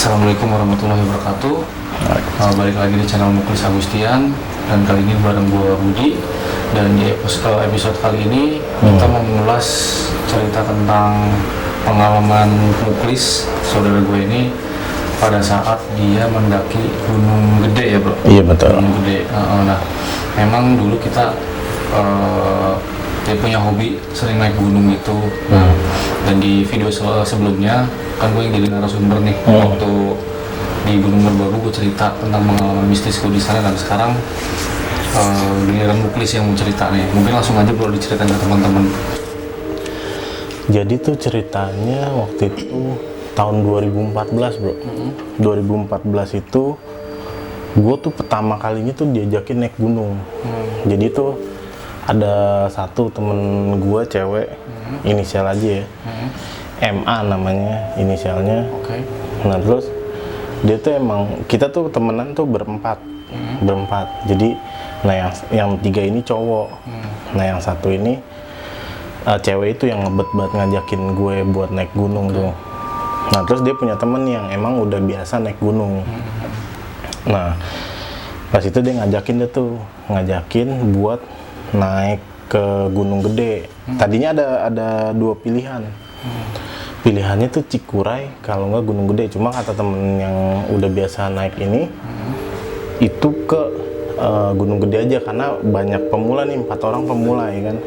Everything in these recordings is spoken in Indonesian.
Assalamualaikum warahmatullahi wabarakatuh. Balik lagi di channel Muklis Agustian, dan kali ini bareng gua Budi. Dan di episode kali ini kita mau mengulas cerita tentang pengalaman Muklis, saudara gue ini, pada saat dia mendaki Gunung Gede ya bro? Iya betul. Gunung Gede. Nah, memang dulu kita dia punya hobi sering naik gunung gitu. Nah, dan di video sebelumnya kan gue yang jadi narasumber nih waktu di Gunung Merbabu, gue cerita tentang pengalaman mistis gue di sana, dan sekarang giliran Muklis yang mau cerita nih. Mungkin langsung aja bro diceritain ke teman-teman. Jadi tuh ceritanya waktu itu tahun 2014 bro. 2014 itu gue tuh pertama kalinya tuh diajakin naik gunung. Jadi tuh ada satu temen gue cewek, inisial aja ya, MA namanya inisialnya. Nah terus dia tuh emang, kita tuh temenan tuh berempat. Jadi nah yang tiga ini cowok. Nah yang satu ini cewek itu yang ngebet banget ngajakin gue buat naik gunung tuh. Nah terus dia punya temen yang emang udah biasa naik gunung. Nah pas itu dia ngajakin buat naik ke Gunung Gede. Tadinya ada dua pilihan. Pilihannya tuh Cikuray kalau nggak Gunung Gede. Cuma kata temen yang udah biasa naik ini, itu ke Gunung Gede aja karena banyak pemula nih, 4 orang pemula ya kan.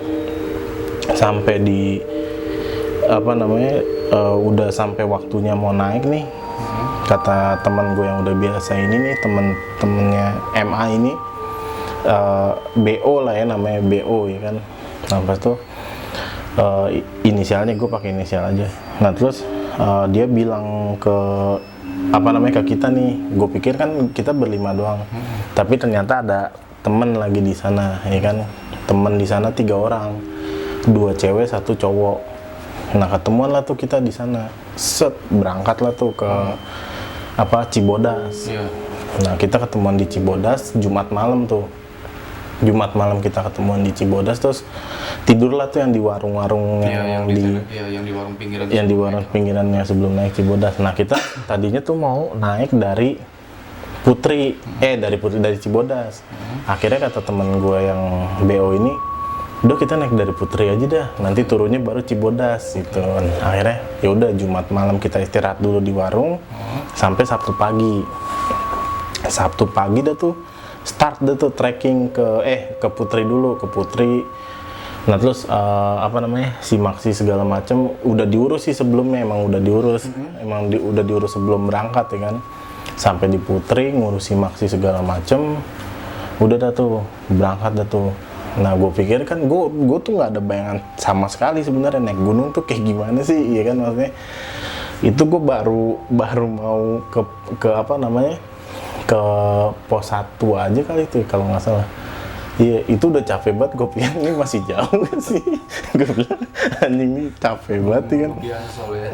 Sampai di udah sampai waktunya mau naik nih. Kata teman gue yang udah biasa ini nih, temennya MA ini, BO lah ya, namanya BO ya kan. Nah pas tuh inisialnya gue pakai inisial aja. Nah terus dia bilang ke ke kita nih, gue pikir kan kita berlima doang, tapi ternyata ada temen lagi di sana ya kan. Temen di sana 3 orang, 2 cewek 1 cowok. Nah ketemuan lah tuh kita di sana, berangkat lah tuh ke Cibodas. Nah kita ketemuan di Cibodas Jumat malam tuh. Jumat malam kita ketemuan di Cibodas, terus tidurlah tuh yang di warung-warung yang di warung pinggiran. Yang di warung pinggirannya sebelum naik Cibodas. Nah kita tadinya tuh mau naik dari dari Cibodas. Akhirnya kata temen gue yang BO ini, udah kita naik dari Putri aja dah, nanti turunnya baru Cibodas gitu. Akhirnya ya udah Jumat malam kita istirahat dulu di warung sampai Sabtu pagi. Sabtu pagi dah tuh start deh tuh trekking ke Putri dulu, ke Putri. Nah terus simaksi segala macem udah diurus sih sebelumnya, emang udah diurus, udah diurus sebelum berangkat ya kan. Sampai di Putri ngurus simaksi segala macem, udah dah tuh berangkat dah tuh. Nah gue pikir kan gue tuh nggak ada bayangan sama sekali sebenarnya naik gunung tuh kayak gimana sih, ya kan, maksudnya itu gue baru mau ke pos 1 aja kali itu kalau nggak salah. Iya itu udah capek banget, gue pikir ini masih jauh kan sih. Gue bilang anjing ini capek banget kan.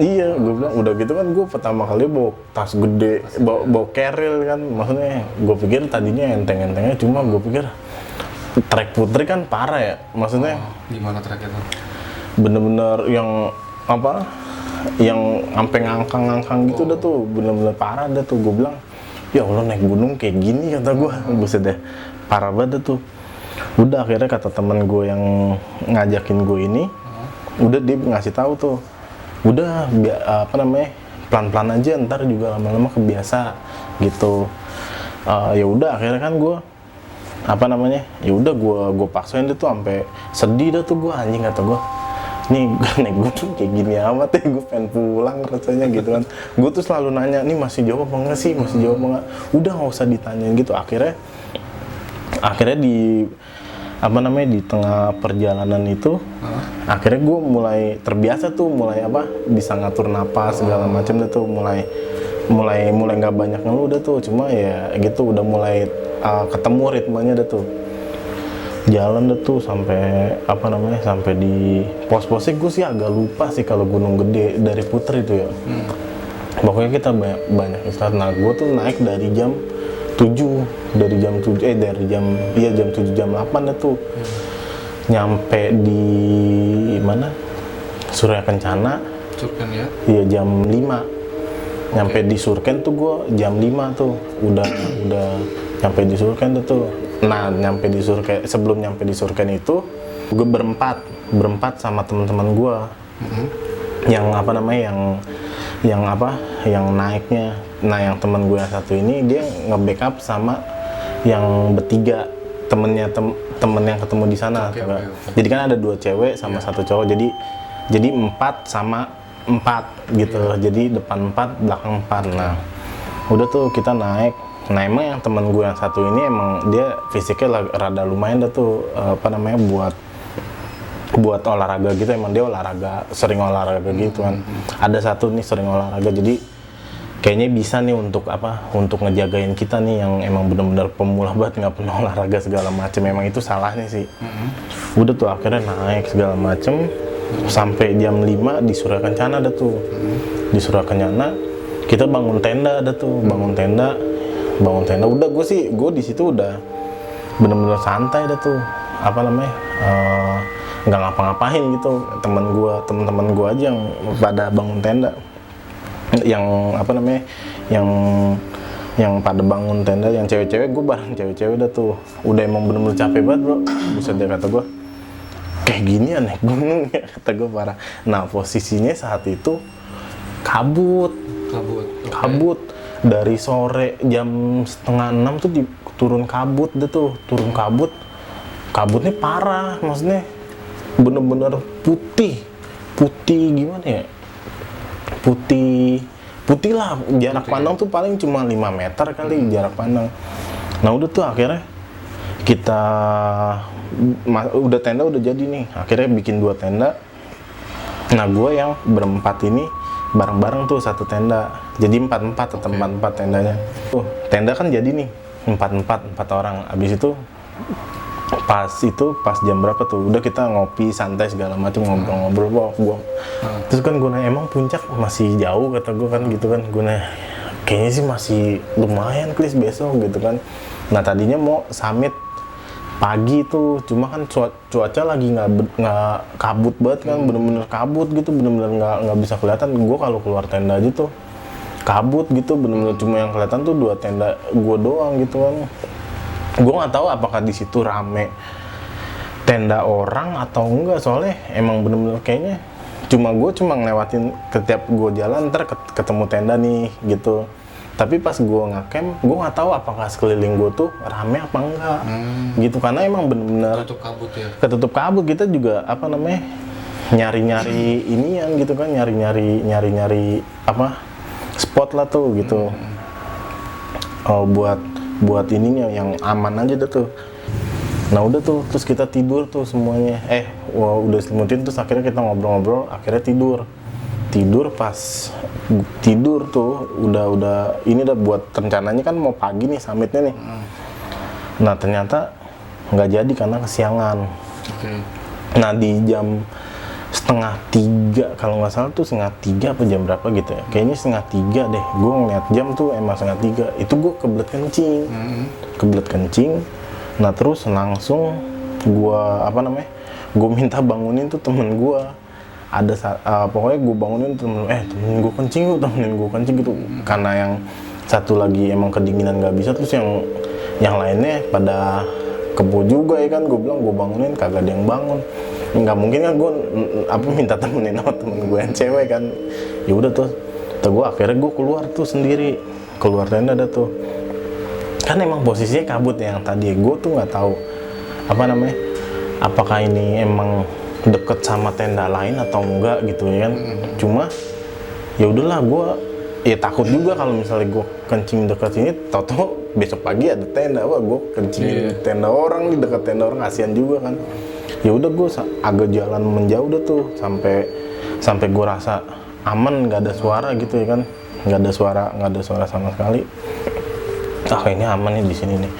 Iya gue bilang udah gitu kan, gue pertama kali bawa tas gede, bawa keril kan, maksudnya gue pikir tadinya enteng-entengnya, cuma gue pikir trek Putri kan parah ya, maksudnya Gimana treknya tuh? bener-bener yang yang sampai ngangkang gitu dah tuh, bener-bener parah dah tuh. Gue bilang ya Allah naik gunung kayak gini, kata gue, buset deh, parah banget tuh. Udah akhirnya kata temen gue yang ngajakin gue ini, udah dia ngasih tahu tuh, udah pelan-pelan aja, ntar juga lama-lama kebiasa gitu. Ya udah akhirnya kan gue ya udah gue paksain dia tuh, sampai sedih dah tuh gue, anjing kata gue, nih gue naik gunung kayak gini amat ya, gue pengen pulang rasanya gitu kan. Gue tuh selalu nanya, nih masih jauh apa enggak sih, masih jauh apa enggak, udah nggak usah ditanyain gitu. Akhirnya di tengah perjalanan itu, akhirnya gue mulai terbiasa tuh, mulai bisa ngatur napas segala macam tuh, mulai nggak banyak ngeluh dah tuh, cuma ya gitu udah mulai ketemu ritmenya dah tuh. Jalan deh tuh sampai sampai di pos-posnya. Gue sih agak lupa sih kalau Gunung Gede dari Putri itu ya. Pokoknya kita banyak istirahat. Nah gue tuh naik dari jam 7, jam 7 jam 8 deh tuh. Nyampe di mana? Surya Kencana. Curkan ya? Iya jam 5. Nyampe di Surken tuh gue jam 5 tuh udah nyampe di Surken tuh. Nah nyampe di Surken, sebelum nyampe di Surken itu gue berempat sama teman-teman gue yang apa namanya yang naiknya. Nah yang teman gue yang satu ini dia nge-backup sama yang bertiga temen yang ketemu di sana. Okay. Jadi kan ada 2 cewek sama 1 cowok, jadi 4 sama 4 gitu. Jadi depan 4 belakang 4. Nah udah tuh kita naik. Nah emang yang temen gue yang satu ini emang dia fisiknya rada lumayan dah tuh buat olahraga gitu. Emang dia sering olahraga gitu kan. Ada satu nih sering olahraga, jadi kayaknya bisa nih untuk ngejagain kita nih yang emang bener-bener pemula banget, nggak pernah olahraga segala macem. Emang itu salahnya sih. Udah tuh akhirnya naik segala macem sampai jam 5 di Surya Kencana dah tuh. Di Surya Kencana kita bangun tenda dah tuh, bangun tenda. Udah gue di situ udah bener-bener santai dah tuh. Nggak ngapa-ngapain gitu. Teman-teman gue aja yang pada bangun tenda. Yang pada bangun tenda, yang cewek-cewek gue bareng cewek-cewek udah tuh udah emang bener-bener capek banget bro. Buset dia kata gue, kayak gini ya naik gunung ya, kata gue parah. Nah posisinya saat itu kabut dari sore jam 5:30 tuh turun kabut deh tuh, kabutnya parah, maksudnya bener-bener putih gimana ya, putih lah, jarak pandang tuh paling cuma 5 meter kali jarak pandang. Nah udah tuh akhirnya kita udah tenda udah jadi nih, akhirnya bikin 2 tenda. Nah gue yang berempat ini bareng-bareng tuh satu tenda, jadi 4 tendanya. Tenda kan jadi nih 4 orang. Abis itu pas jam berapa tuh udah kita ngopi santai segala macam, ngobrol. Terus kan gue nanya, emang puncak masih jauh, kata gue kan gitu kan. Gue nanya, kayaknya sih masih lumayan Klis besok gitu kan. Nah tadinya mau summit pagi tuh, cuma kan cuaca lagi nggak kabut banget kan, bener-bener kabut gitu, bener-bener nggak bisa kelihatan. Gue kalau keluar tenda aja tuh kabut gitu, bener-bener cuma yang kelihatan tuh 2 tenda gue doang gitu kan. Gue nggak tahu apakah di situ rame tenda orang atau enggak, soalnya emang bener-bener kayaknya cuma ngelewatin setiap gue jalan ntar ketemu tenda nih gitu. Tapi pas gue ngecamp, gue nggak tahu apakah sekeliling gue tuh rame apa enggak gitu, karena emang bener-bener ketutup kabut. Kita juga nyari-nyari inian gitu kan, nyari-nyari spot lah tuh gitu. Buat ininya yang aman aja dah tuh. Nah udah tuh, terus kita tidur tuh semuanya. Udah selimutin, terus akhirnya kita ngobrol-ngobrol, akhirnya pas tidur tuh udah ini udah buat rencananya kan mau pagi nih summitnya nih. Nah ternyata nggak jadi karena kesiangan. Nah di jam 2:30 kalau nggak salah tuh 2:30 apa jam berapa gitu ya, kayaknya 2:30 deh. Gue ngeliat jam tuh emang 2:30, itu gue kebelet kencing. Nah terus langsung gue minta bangunin tuh temen gue. Pokoknya gue bangunin temen gue kencing yuk, temenin gue kencing gitu. Karena yang satu lagi emang kedinginan nggak bisa, terus yang lainnya pada kebo juga ya kan. Gue bilang gue bangunin, kagak ada yang bangun. Nggak mungkin kan gue minta temenin sama temen gue yang cewek kan. Ya udah tuh gue akhirnya gue keluar tuh sendiri, keluar tenda dah tuh. Kan emang posisinya kabut yang tadi gue tuh nggak tahu apakah ini emang deket sama tenda lain atau enggak gitu ya kan. Cuma ya udahlah, gue ya takut juga kalau misalnya gue kencing dekat sini, tau-tau besok pagi ada tenda, gue kencing tenda orang, di dekat tenda orang, kasihan juga kan. Ya udah gue agak jalan menjauh dah tuh sampai gue rasa aman, nggak ada suara gitu ya kan, nggak ada suara sama sekali. Ini aman nih di sini nih.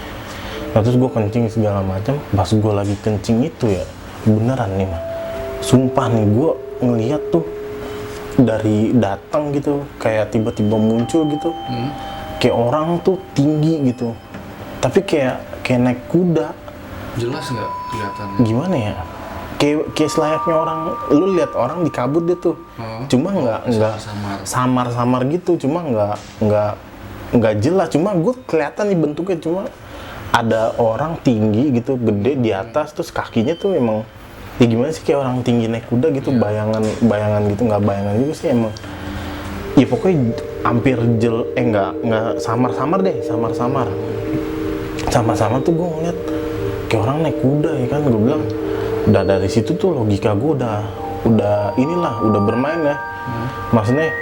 Nah terus gue kencing segala macam. Pas gue lagi kencing itu ya beneran nih mah, sumpah nih gue ngeliat tuh dari datang gitu, kayak tiba-tiba muncul gitu, kayak orang tuh tinggi gitu, tapi kayak naik kuda. Jelas nggak kelihatannya? Gimana ya? kayak selayaknya orang, lu lihat orang di kabut dia tuh, cuma nggak samar-samar gitu, cuma nggak jelas, cuma gue kelihatan nih bentuknya, cuma ada orang tinggi gitu, gede di atas, terus kakinya tuh emang ya gimana sih, kayak orang tinggi naik kuda gitu, bayangan gitu, nggak bayangan juga sih emang, ya pokoknya hampir nggak samar-samar deh, samar-samar tuh gue ngeliat kayak orang naik kuda ya kan, gue bilang. Udah dari situ tuh logika gue udah bermain ya. Maksudnya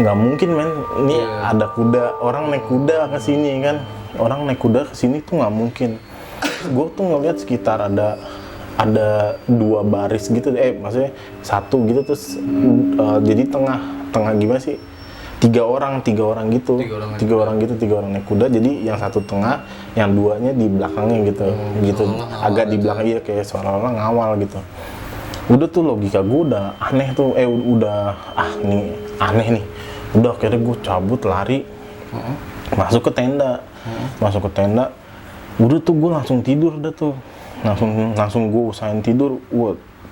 nggak mungkin men, ini ada kuda, orang naik kuda ke sini kan, orang naik kuda ke sini tuh nggak mungkin. Gue tuh ngeliat sekitar ada 2 baris gitu, maksudnya 1 gitu, terus jadi tengah gimana sih? 3 orang gitu, 3 orang naik kuda, jadi yang 1 tengah, yang 2-nya di belakangnya gitu, agak di belakang, iya kayak seolah-olah ngawal gitu. Udah tuh logika gue udah aneh tuh, nih aneh nih, udah akhirnya gue cabut lari, masuk ke tenda, udah tuh gue langsung tidur dah tuh, langsung gue usahain tidur,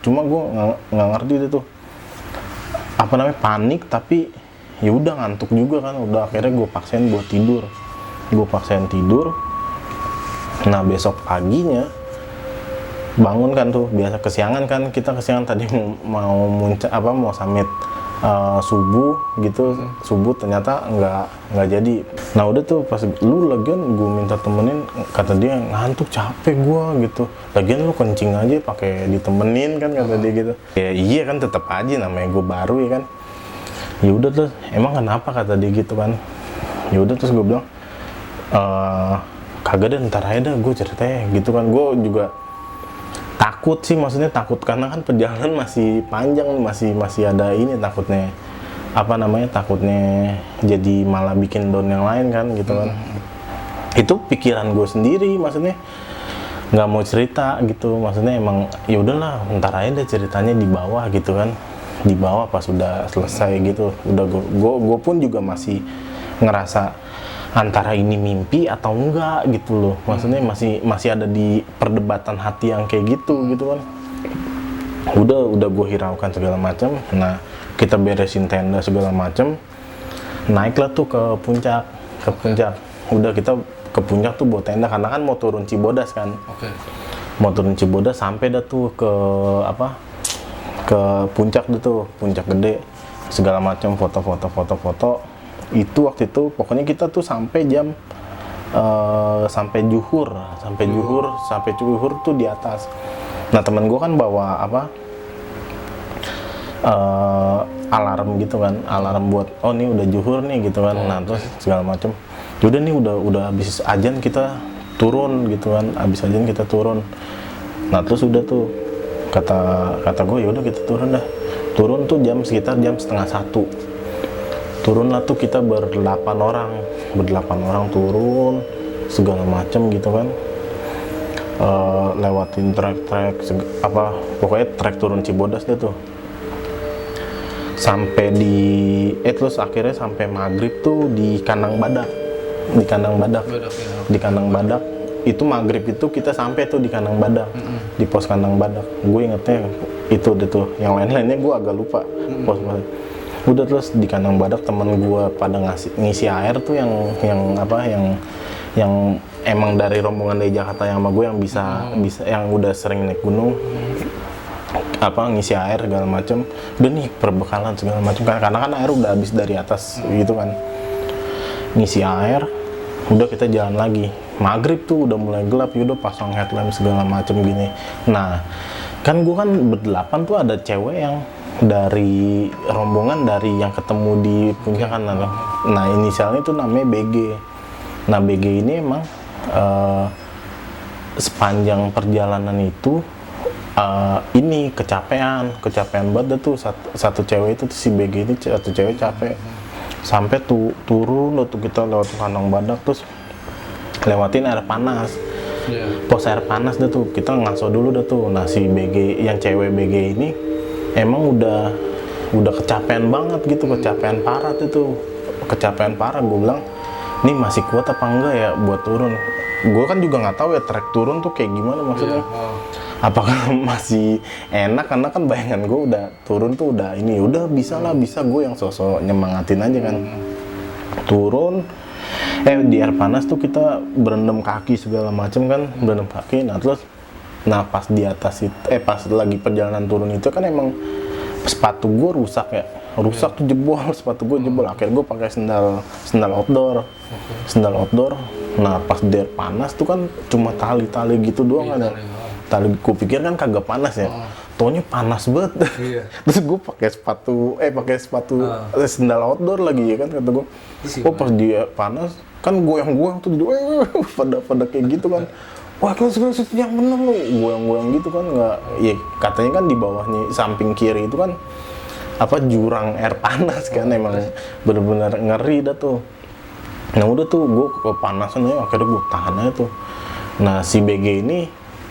cuma gue nggak ngerti deh tuh, apa namanya, panik tapi ya udah ngantuk juga kan, udah akhirnya gue paksain buat tidur. Nah besok paginya bangun kan tuh, biasa kesiangan kan, kita kesiangan tadi mau summit subuh gitu, subuh ternyata nggak jadi. Nah udah tuh pas lu lagian gue minta temenin, kata dia ngantuk capek gue gitu, lagian lu kencing aja pakai ditemenin kan, kata dia gitu. Ya iya kan, tetap aja namanya gue baru ya kan. Ya udah tuh, emang kenapa, kata dia gitu kan. Ya udah terus gue bilang kagak deh, ntar aja dah gue ceritanya gitu kan. Gue juga takut sih, maksudnya takut karena kan perjalanan masih panjang, masih ada ini, takutnya jadi malah bikin down yang lain kan gitu kan. Itu pikiran gue sendiri, maksudnya nggak mau cerita gitu, maksudnya emang ya udahlah ntar aja deh ceritanya di bawah gitu kan, di bawah pas udah selesai gitu. Udah gue pun juga masih ngerasa antara ini mimpi atau enggak gitu loh, maksudnya masih ada di perdebatan hati yang kayak gitu kan. Udah gue hiraukan segala macam. Nah kita beresin tenda segala macam, naiklah tuh ke puncak. Udah kita ke puncak tuh bawa tenda, karena kan mau turun Cibodas kan. Mau turun Cibodas, sampai dah tuh ke puncak tuh, puncak gede segala macam, foto. Itu waktu itu pokoknya kita tuh sampai jam sampai Juhur tuh di atas. Nah temen gue kan bawa alarm gitu kan, alarm buat ini udah Juhur nih gitu kan. Nah terus segala macam, udah nih udah habis azan kita turun gitu kan, habis azan kita turun. Nah terus udah tuh kata gue, ya udah kita turun tuh sekitar jam 12:30. Turunlah tuh kita berdelapan orang turun segala macem gitu kan, lewatin trek pokoknya trek turun Cibodas deh tuh, sampai terus akhirnya sampai maghrib tuh di Kandang Badak. Itu maghrib itu kita sampai tuh di Kandang Badak, di pos Kandang Badak. Gue ingetnya itu deh tuh, yang lainnya gue agak lupa pos. Udah terus di Kandang Badak temen gue pada ngisi air tuh, yang emang dari rombongan dari Jakarta yang sama gue, yang bisa yang udah sering naik gunung, ngisi air segala macem. Udah nih perbekalan segala macem, karena kan air udah habis dari atas gitu kan. Ngisi air, udah kita jalan lagi. Maghrib tuh udah mulai gelap, udah pasang headlamp segala macem gini. Nah kan gue kan berdelapan tuh, ada cewek yang dari rombongan dari yang ketemu di puncak kan. Nah inisialnya itu namanya BG. Nah BG ini emang sepanjang perjalanan itu ini kecapean banget tuh, satu cewek itu tuh, si BG ini satu cewek capek sampai tuh turun tuh, kita lewat Kandang Badak terus lewatin air panas. Pos air panas deh tuh, kita ngaso dulu dah tuh. Nah si BG, yang cewek BG ini emang udah kecapean banget gitu, kecapean parah gue bilang ini masih kuat apa enggak ya buat turun. Gue kan juga nggak tahu ya trek turun tuh kayak gimana maksudnya. apakah masih enak, karena kan bayangan gue udah turun tuh udah ini udah bisa lah, bisa, gue yang sosok nyemangatin aja kan. Turun di air panas tuh kita berendam kaki segala macem kan, berendam kaki. Nah terus pas di atas itu pas lagi perjalanan turun itu kan emang sepatu gue rusak ya, rusak tuh, jebol, sepatu gue jebol. Akhirnya gue pakai sendal outdoor. Nah pas di air panas tuh kan cuma tali gitu doang kan ya. Tali gue pikir kan kagak panas ya, taunya panas banget. Terus gue pakai sepatu sendal outdoor lagi ya kan, kata gue. Pas dia panas kan goyang-goyang tuh, pada kayak gitu kan. Wah, kan segala sesuatu yang bener lo, goyang-goyang gitu kan, nggak, ya katanya kan di bawahnya samping kiri itu kan jurang air panas kan, emang bener-bener ngeri dah tuh. Nah udah tuh gue kepanasan ya, akhirnya gue tahan aja tuh. Nah si BG ini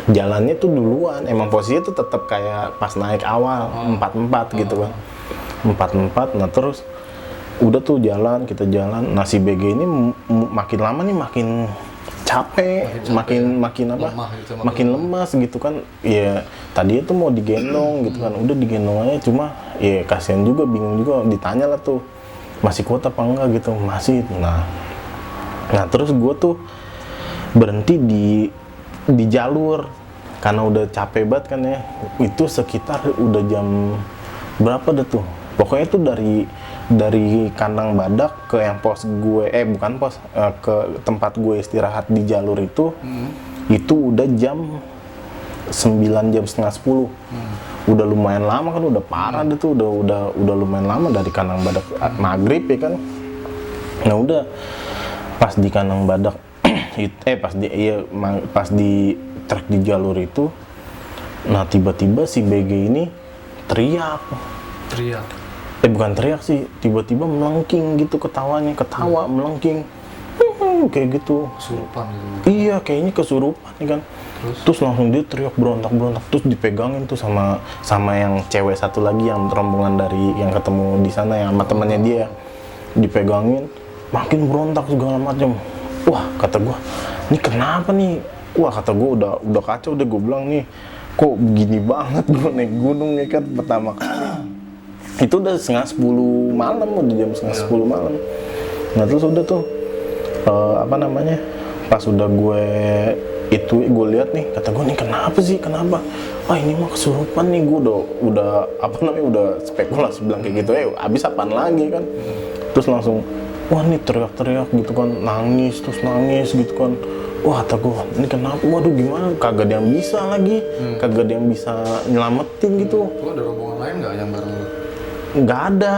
jalannya tuh duluan, emang posisinya tuh tetap kayak pas naik awal 4-4 gitu kan, 4-4. Nah terus udah tuh kita jalan. Nah si BG ini makin lama nih makin capek, makin lemas gitu kan. Ya tadi itu mau digendong gitu kan, udah digendong aja, cuma ya kasihan juga, bingung juga, ditanya lah tuh masih kuat apa enggak gitu, masih. Nah terus gue tuh berhenti di jalur karena udah capek banget kan ya. Itu sekitar udah jam berapa dah tuh, pokoknya tuh dari kandang badak ke yang pos gue, bukan pos, ke tempat gue istirahat di jalur itu udah jam 9, jam setengah 10. Udah lumayan lama kan, udah parah deh tuh, udah lumayan lama dari kandang badak maghrib ya kan. Nah udah pas di kandang badak pas di trek di jalur itu, nah tiba-tiba si BG ini teriak. Bukan teriak sih, tiba-tiba melengking gitu, ketawa melengking kayak gitu. Kesurupan gitu. Iya, kayaknya kesurupan kan. Terus langsung dia teriak berontak, terus dipegangin tuh sama yang cewek satu lagi yang rombongan dari yang ketemu di sana, yang sama temannya dia, dipegangin, makin berontak segala macam. Wah, kata gua, ini kenapa nih? Wah, kata gua udah kacau deh, gua bilang nih, kok begini banget gua naik gunung ya kan pertama kali. Itu udah setengah 10 malam, udah jam setengah 10 malam. Nah terus udah tuh pas udah gue lihat nih, kata gue nih kenapa? Ini mah kesurupan nih, gue udah udah spekulasi bilang kayak gitu, abis apaan lagi kan. Terus langsung wah nih teriak-teriak gitu kan, nangis gitu kan. Wah, kata gue, ini kenapa? Waduh, gimana? Kagak ada yang bisa lagi, kagak ada yang bisa nyelamatin gitu. Tuh ada rombongan lain nggak yang bareng lu? Nggak ada.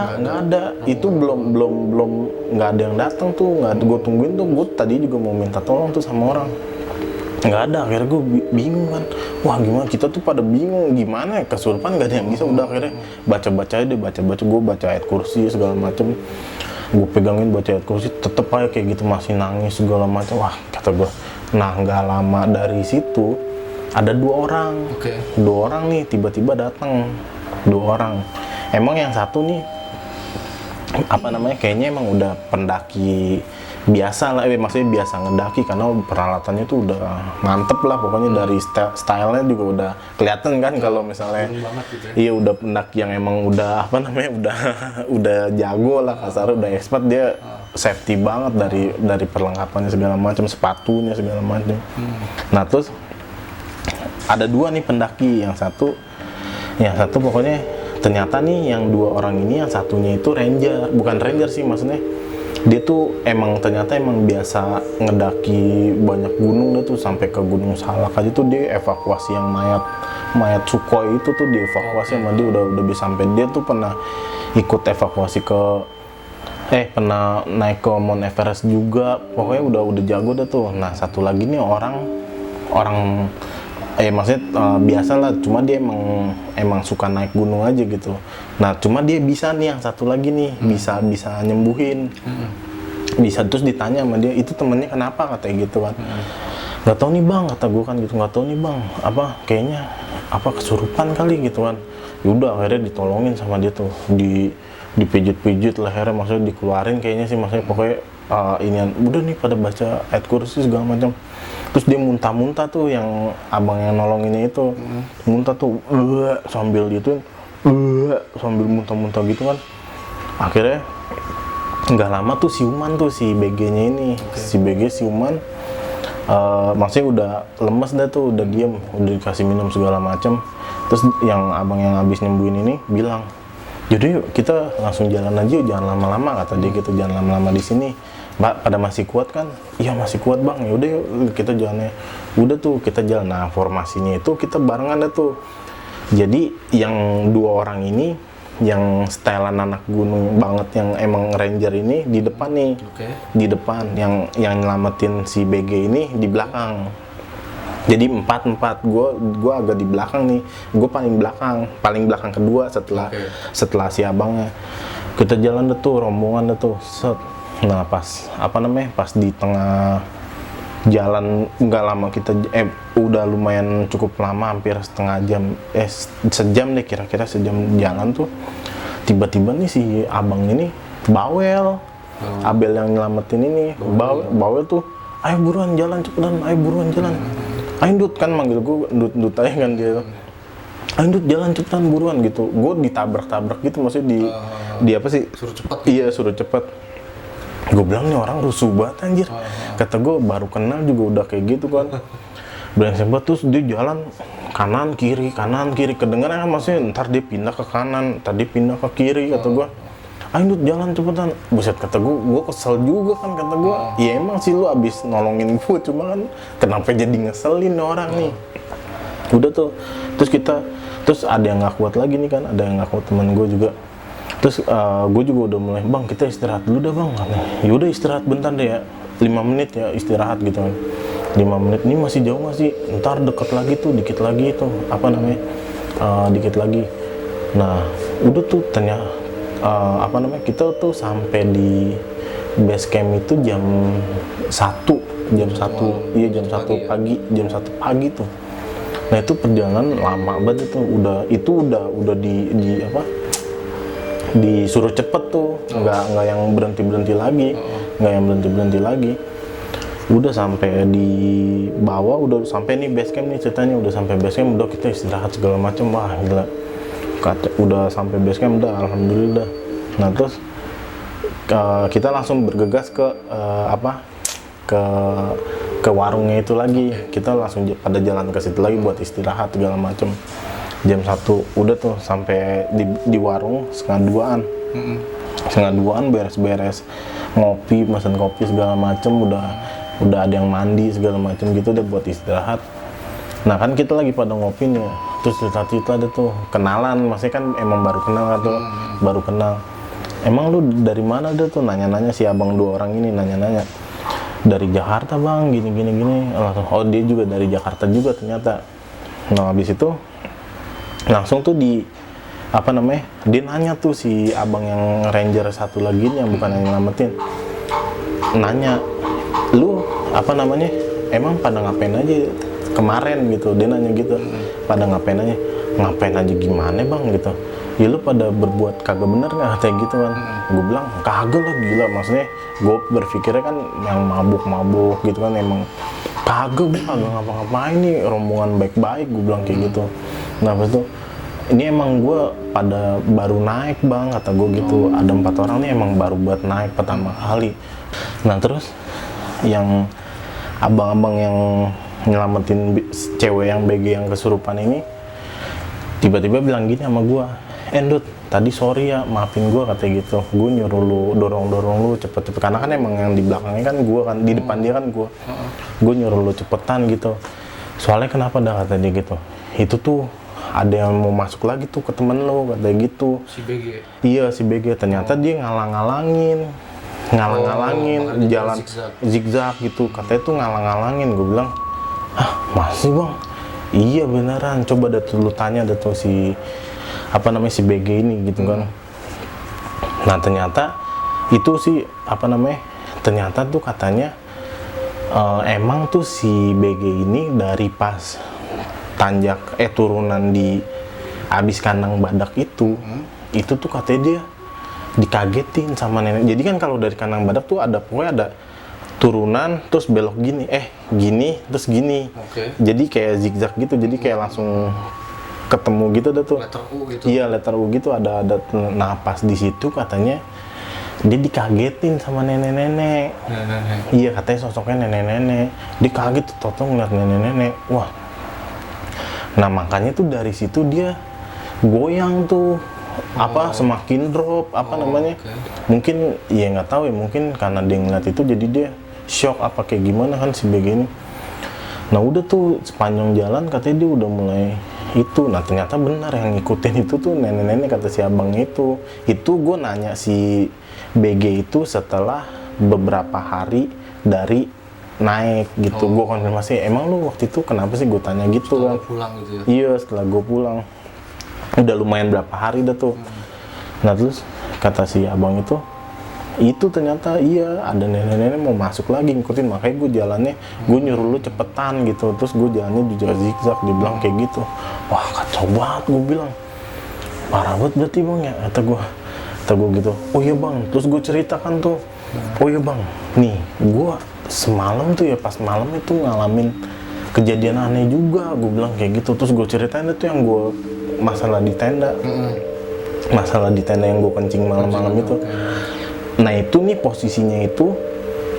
Itu belum nggak ada yang datang tuh, nggak ada. Gue tungguin tuh, gue tadi juga mau minta tolong tuh sama orang, nggak ada. Akhirnya gue bingung kan, wah gimana, kita tuh pada bingung gimana ya, kesurupan nggak ada yang bisa. Udah akhirnya baca gue baca ayat kursi segala macem, gue pegangin baca ayat kursi, tetep aja kayak gitu, masih nangis segala macam. Wah, kata gue. Nah nggak lama dari situ ada 2 orang, 2 orang nih tiba-tiba datang, 2 orang. Emang yang satu nih kayaknya emang udah pendaki biasa lah, maksudnya biasa ngedaki, karena peralatannya tuh udah mantep lah pokoknya. Dari stylenya juga udah kelihatan kan, kalau misalnya gitu ya. Iya, udah pendaki yang emang udah udah jago lah kasar, udah expert, dia safety banget dari perlengkapannya segala macam, sepatunya segala macam. Nah terus ada 2 nih pendaki, yang satu pokoknya ternyata nih yang 2 orang ini, yang satunya itu bukan ranger sih, maksudnya dia tuh ternyata biasa ngedaki banyak gunung. Dia tuh sampai ke Gunung Salak aja tuh dia evakuasi yang mayat Sukhoi itu tuh dievakuasi sama dia, udah bisa sampai. Dia tuh pernah ikut evakuasi pernah naik ke Mount Everest juga, pokoknya udah jago dah tuh. Nah satu lagi nih orang maksudnya biasa lah, cuma dia emang suka naik gunung aja gitu. Nah cuma dia bisa nih, yang satu lagi nih bisa nyembuhin, bisa. Terus ditanya sama dia, itu temennya kenapa, katanya gitu kan. Nggak tahu nih bang, kata gue kan gitu, nggak tahu nih bang, kayaknya kesurupan kali gitu kan. Yaudah akhirnya ditolongin sama dia tuh, dipijit-pijit lehernya, maksudnya dikeluarin kayaknya sih, maksudnya pokoknya udah nih pada baca ayat kursi segala macam. Terus dia muntah-muntah tuh, yang abang yang nolonginnya itu muntah tuh, sambil gitu, sambil muntah-muntah gitu kan. Akhirnya nggak lama tuh siuman tuh si BG-nya ini, si BG siuman, maksudnya udah lemes dah tuh, udah diem, udah dikasih minum segala macem. Terus yang abang yang habis nyembuhin ini bilang, jadi yuk kita langsung jalan aja, jangan lama-lama, kata dia gitu, jangan lama-lama di sini. Mbak, pada masih kuat kan? Iya masih kuat bang, yaudah yuk kita jalannya. Udah tuh kita jalan, nah formasinya itu kita barengan dah tuh. Jadi yang 2 orang ini, yang stylean anak gunung banget, yang emang ranger ini di depan nih, di depan, yang nyelamatin si BG ini di belakang. Jadi 4, gue agak di belakang nih, gue paling belakang kedua setelah si abangnya. Kita jalan deh tuh, rombongan deh tuh, set. Nah pas pas di tengah jalan, nggak lama kita udah lumayan cukup lama, hampir setengah jam, sejam deh kira-kira, sejam jalan tuh, tiba-tiba nih si abang ini bawel. Abel yang nyelamatin ini bawel tuh, ayo buruan jalan cepetan, ayo buruan jalan, ayo Dut, kan manggil gue Dut aja kan dia, ayo Dut jalan cepetan buruan gitu. Gue ditabrak-tabrak gitu, maksudnya di apa sih, suruh cepet. Iya suruh cepet. Gue bilang nih orang rusuh banget anjir. Kata gue baru kenal juga udah kayak gitu kan. Brengsek banget. Terus dia jalan kanan kiri kedengeran kan, maksudnya ntar dia pindah ke kanan, ntar dia pindah ke kiri. Kata gue, ayo Dut jalan cepetan. Buset, kata gue kesel juga kan. Kata gue, ya emang sih lu abis nolongin gue, cuma kan kenapa jadi ngeselin orang nih. Udah tuh, terus ada yang gak kuat lagi nih kan, ada yang gak kuat, teman gue juga. Terus gue juga udah mulai, bang kita istirahat dulu dah bang. Yaudah istirahat bentar deh ya, 5 menit ya istirahat gitu kan. 5 menit, ini masih jauh nggak sih? Ntar deket lagi tuh, dikit lagi itu, dikit lagi. Nah udah tuh ternyata, kita tuh sampai di base camp itu jam 1 iya jam 1 pagi, jam 1 pagi tuh. Nah itu perjalanan lama banget itu, udah disuruh cepet tuh, nggak yang berhenti lagi, udah sampai di bawah, udah sampai nih base camp nih ceritanya, udah sampai base camp, udah kita istirahat segala macam, wah gila, udah sampai base camp, udah alhamdulillah. Nah terus kita langsung bergegas ke ke warungnya itu lagi, kita langsung pada jalan ke situ lagi buat istirahat segala macam. Jam 1 udah tuh sampai di warung setengah 2an beres-beres ngopi, pesan kopi segala macem, udah ada yang mandi segala macem gitu udah buat istirahat. Nah kan kita lagi pada ngopi nih, terus cerita ada tuh kenalan, maksudnya kan emang baru kenal. Emang lu dari mana ada tuh, nanya-nanya si abang 2 orang ini nanya-nanya. Dari Jakarta bang, gini. Oh dia juga dari Jakarta juga ternyata. Nah habis itu langsung tuh dia nanya tuh si abang yang ranger satu lagi nih, yang bukan yang nyelamatin, nanya, lu emang pada ngapain aja kemarin gitu. Dia nanya gitu, pada ngapain aja gimana bang gitu. Ya lu pada berbuat kagak bener nggak, kayak gitu kan. Gue bilang kagak lah, gila, maksudnya gue berpikirnya kan yang mabuk gitu kan, emang kagak ngapa-ngapain nih, rombongan baik-baik, gue bilang kayak gitu. Nah pas itu, ini emang gue pada baru naik bang, kata gue gitu. Ada 4 orang nih emang baru buat naik pertama kali. Nah terus yang abang-abang yang nyelamatin cewek yang BG yang kesurupan ini tiba-tiba bilang gini sama gue, Dut, tadi sorry ya, maafin gue, katanya gitu. Gue nyuruh lu, dorong lu cepet-cepet, karena kan emang yang di belakangnya kan gue kan, di depan dia kan gue. Gue nyuruh lu cepetan gitu. Soalnya kenapa dah, kata dia gitu. Itu tuh ada yang mau masuk lagi tuh ke temen lo, katanya gitu. Si BG? Iya si BG, ternyata dia ngalang-ngalangin jalan zigzag gitu, katanya tuh ngalang-ngalangin. Gue bilang, masih bang? Iya beneran, coba dah tuh lu tanya dah tuh si si BG ini gitu kan. Nah ternyata itu sih ternyata tuh katanya emang tuh si BG ini dari pas tanjak turunan di abis kandang badak itu tuh katanya dia dikagetin sama nenek. Jadi kan kalau dari kandang badak tuh ada pokoknya ada turunan terus belok gini, gini terus gini. Jadi kayak zigzag gitu, jadi kayak langsung ketemu gitu dah tuh. Letter U gitu. Iya, letter U gitu ada napas di situ katanya. Dia dikagetin sama nenek-nenek. Iya, katanya sosoknya nenek-nenek. Dia kaget tuh ngeliat nenek-nenek. Wah. Nah, makanya tuh dari situ dia goyang tuh. Semakin drop namanya. Mungkin ya nggak tahu ya, mungkin karena dia ngeliat itu jadi dia shock apa kayak gimana kan si BG ini. Nah, udah tuh sepanjang jalan katanya dia udah mulai itu. Nah, ternyata benar yang ngikutin itu tuh nenek-nenek kata si abang itu. Itu gue nanya si BG itu setelah beberapa hari dari naik gitu. Gue konfirmasi, emang lu waktu itu kenapa sih, gue tanya gitu setelah kan. Pulang gitu ya? Iya, setelah gue pulang. Udah lumayan berapa hari dah tuh. Nah, terus kata si abang itu ternyata iya ada nenek-nenek mau masuk lagi ngikutin, makanya gue jalannya gue nyuruh lu cepetan gitu, terus gue jalannya juga zigzag. Dia bilang kayak gitu. Wah, kacau banget, gue bilang parah banget berarti bang ya, kata gue gitu. Oh iya bang, terus gue ceritakan tuh, oh iya bang, nih gue semalam tuh ya, pas malam itu ngalamin kejadian aneh juga, gue bilang kayak gitu. Terus gue ceritain itu yang gue masalah di tenda, masalah di tenda yang gue kencing malam-malam itu. Nah itu nih posisinya itu,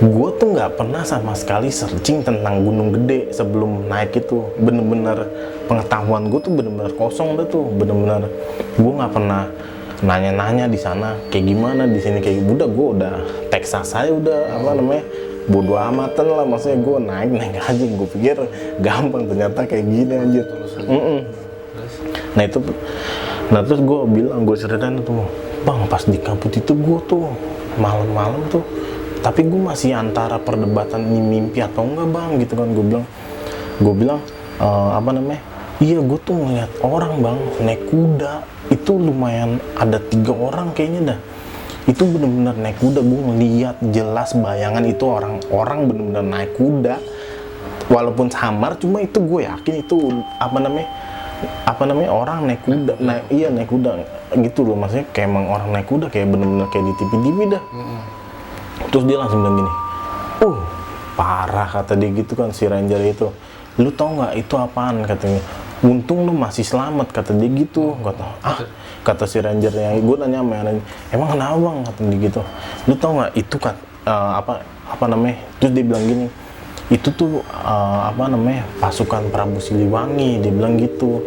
gue tuh nggak pernah sama sekali searching tentang Gunung Gede sebelum naik itu. Bener-bener pengetahuan gue tuh bener-bener kosong dah tuh, bener-bener gue nggak pernah nanya-nanya di sana kayak gimana, di sini kayak udah gue udah Texas saya udah bodo amatan lah, maksudnya gue naik aja, gue pikir gampang, ternyata kayak gini anjir. Nah terus gue bilang, gue ceritain tuh, bang pas di kabut itu gue tuh malam-malam tuh, tapi gue masih antara perdebatan ini mimpi atau enggak bang gitu kan. Gue bilang iya gue tuh ngeliat orang bang naik kuda, itu lumayan ada 3 orang kayaknya dah. Itu bener-bener naik kuda, gue ngeliat jelas bayangan itu orang bener-bener naik kuda, walaupun samar, cuma itu gue yakin itu orang naik kuda, naik kuda gitu loh, maksudnya kayak emang orang naik kuda, kayak bener-bener kayak di TV dah. Terus dia langsung bilang gini, parah kata dia gitu kan, si ranger itu, lu tau nggak itu apaan, katanya, untung lu masih selamat, kata dia gitu. Kata si ranger yang gue nanya sama yang emang kenapa bang, kata dia gitu, lu tau nggak itu kan terus dia bilang gini, itu tuh pasukan Prabu Siliwangi, dia bilang gitu,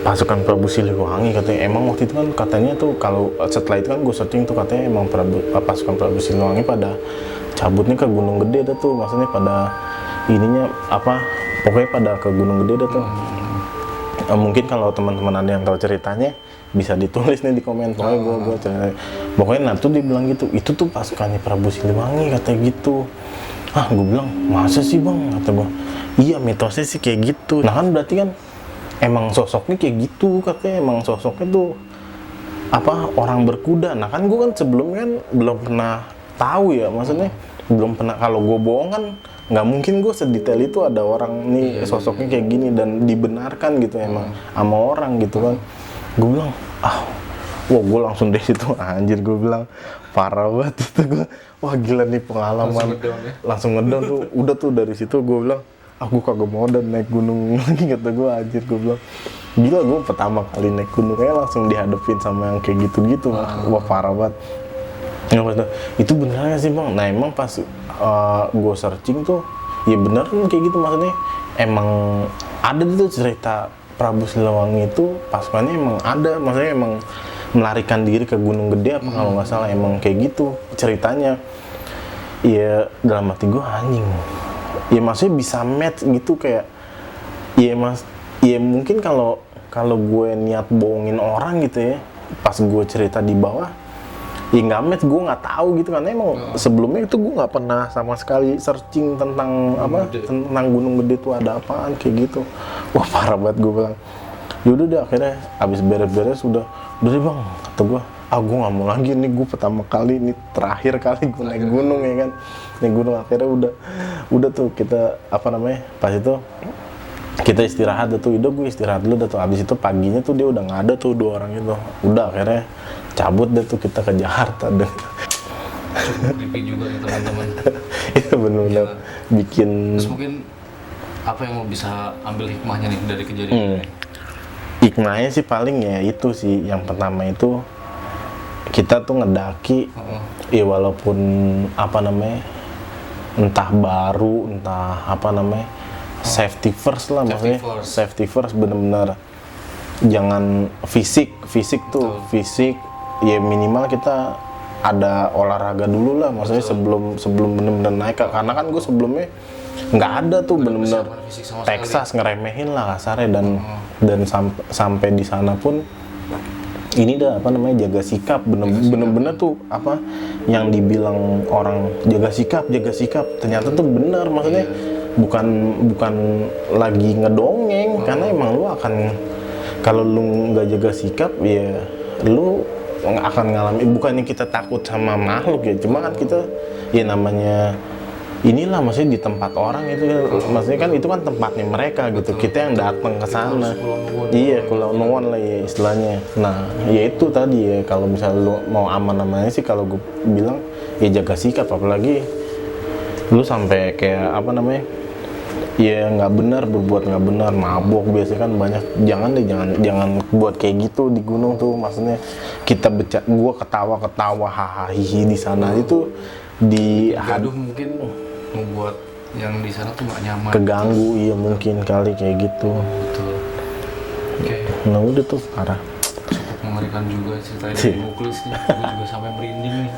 pasukan Prabu Siliwangi katanya. Emang waktu itu kan katanya tuh, kalau setelah itu kan gue searching tuh, katanya emang pasukan Prabu Siliwangi pada cabutnya ke Gunung Gede dah tuh, maksudnya pada ininya pokoknya pada ke Gunung Gede dah tuh. Mungkin kalau teman-teman ada yang tahu ceritanya bisa ditulis nih di komen. Pokoknya gue cerita, pokoknya tuh dia bilang gitu, itu tuh pasukannya Prabu Siliwangi katanya gitu. Gue bilang masa sih bang, kata gue, iya mitosnya sih kayak gitu. Nah kan berarti kan emang sosoknya kayak gitu, katanya emang sosoknya tuh orang berkuda. Nah kan gue kan sebelumnya kan belum pernah tahu ya, maksudnya belum pernah, kalau gue bohong kan nggak mungkin gue sedetail itu ada orang nih sosoknya kayak gini dan dibenarkan gitu emang sama orang gitu kan. Gue bilang wah gue langsung dari situ anjir, gue bilang parah banget itu gue, wah gila nih pengalaman, langsung ngedown tuh. Udah tuh dari situ gue bilang aku kagak mau dan naik gunung lagi, kata gue anjir. Gue bilang gila, gue pertama kali naik gunung kayak langsung dihadapin sama yang kayak gitu-gitu. Wah parah banget. Itu bener gak sih bang? Nah emang pas gue searching tuh, ya bener kan kayak gitu, maksudnya emang ada tuh cerita Prabu Siliwangi itu pasukannya emang ada, maksudnya emang melarikan diri ke Gunung Gede apa kalau nggak salah, emang kayak gitu ceritanya. Ya dalam hati gue anjing, ya maksudnya bisa match gitu, kayak ya mungkin kalau gue niat bohongin orang gitu ya, pas gue cerita di bawah ya nggak match, gue nggak tahu gitu kan. Emang sebelumnya itu gue nggak pernah sama sekali searching tentang tentang Gunung Gede itu ada apaan kayak gitu. Wah parah banget, gue bilang yaudah deh, akhirnya abis beres-beres udah deh bang, kata gue gue nggak mau lagi nih, gue pertama kali ini terakhir kali gue naik gunung ya kan, naik gunung. Akhirnya udah tuh kita pas itu kita istirahat tuh, gue istirahat dulu tuh. Abis itu paginya tuh dia udah nggak ada tuh 2 orang itu. Udah akhirnya cabut deh tuh kita ke Jakarta deh. cukup creepy juga nih teman-teman. Itu benar-benar bikin. Terus mungkin apa yang lo bisa ambil hikmahnya nih dari kejadian ini? Hikmahnya sih paling ya itu sih, yang pertama itu kita tuh ngedaki, ya walaupun apa namanya, entah baru, entah apa namanya, safety first lah, maksudnya safety first, bener-bener jangan fisik tuh. Fisik ya minimal kita ada olahraga dulu lah, maksudnya sebelum bener-bener naik, karena kan gue sebelumnya nggak ada tuh bener-bener Texas, ngeremehin lah kasarnya, dan sampai di sana pun ini dah apa namanya, jaga sikap, bener-bener tuh apa yang dibilang orang jaga sikap ternyata tuh bener, maksudnya bukan lagi ngedongeng, karena emang lu akan, kalau lu nggak jaga sikap ya lu nggak akan ngalamin. Bukannya kita takut sama makhluk ya, cuma kan kita ya namanya inilah, maksudnya di tempat orang itu ya, maksudnya kan itu kan tempatnya mereka gitu. Kita yang datang ke sana, iya, Kulon Nuwun lah ya istilahnya. Nah ya itu tadi ya, kalau misalnya lu mau aman-amannya sih, kalau gue bilang ya jaga sikap, apalagi lu sampai kayak apa namanya, ya nggak benar, berbuat nggak benar, mabok biasanya kan banyak. Jangan buat kayak gitu di gunung tuh, maksudnya kita gua ketawa hahaha di sana itu di gaduh mungkin membuat yang di sana tuh nggak nyaman, keganggu, iya mungkin kali kayak gitu. Betul. Oke. Nah udah tuh parah, cukup mengerikan juga ceritanya dari Muklis nih. Gue juga sampai merinding nih.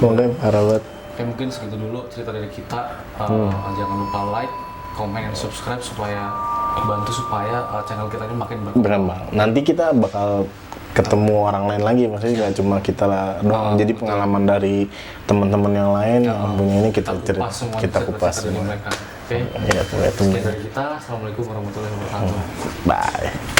makanya parah banget. Oke, mungkin segitu dulu cerita dari kita. Jangan lupa like, comment, dan subscribe supaya bantu supaya channel kita ini makin berkembang. Nanti kita bakal ketemu orang lain lagi, maksudnya nggak cuma kita lah doang. Jadi pengalaman dari teman-teman yang lain yang punya ini kita kupas semua. Oke. Ya, Sekian dari kita. Assalamualaikum warahmatullahi wabarakatuh. Bye.